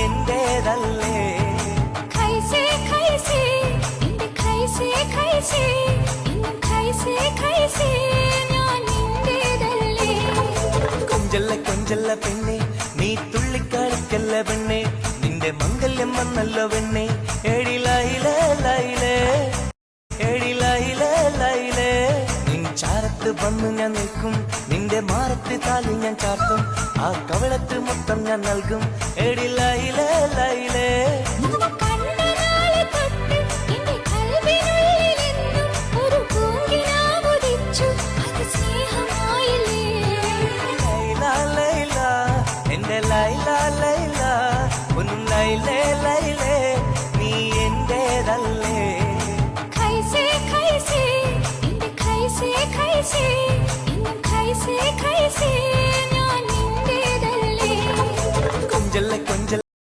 എന്റേതല്ലേ ഖൈസേ ഖൈസേ എന്റെ ഖൈസേ ഖൈസേ എന്നും ഖൈസേ ഖൈസേ ഞാൻ നിന്റേതല്ലേ കൊഞ്ചല്ല കൊഞ്ചല്ല പെണ്ണെ നീ തുള്ളിക്കളിക്കല്ല പെണ്ണെ നിന്റെ മംഗല്യം വന്നല്ലോ പെണ്ണെ എടി ലൈലേ ലൈലേ എടി ലൈലേ ലൈലേ നിൻ ചാരത്ത് വന്നു ഞാൻ നിൽക്കും നിന്റെ മാറത്ത് താലി ഞാൻ ചാർത്തും ആ കവളത്ത് മൊത്തം ഞാൻ നൽകും എടി ലൈലേ ലൈലേ കണ്ട നാളെ തൊട്ട് എന്റെ കൽവിനുള്ളിലെന്നും ഒരു പൂങ്കിനാവുദിച്ചു അത് സ്നേഹമായില്ലേ ലൈല ലൈല എന്റെ ലൈല ലൈല ഒന്നും ലൈലേ ലൈലേ നീ എന്റേതല്ലേ ഖൈസേ ഖൈസേ എന്റെ ഖൈസേ ഖൈസേ എന്നും ഖൈസേ ഖൈസേ ഞാൻ നിന്റേതല്ലേ കൊഞ്ചല്ല കൊഞ്ചല്ല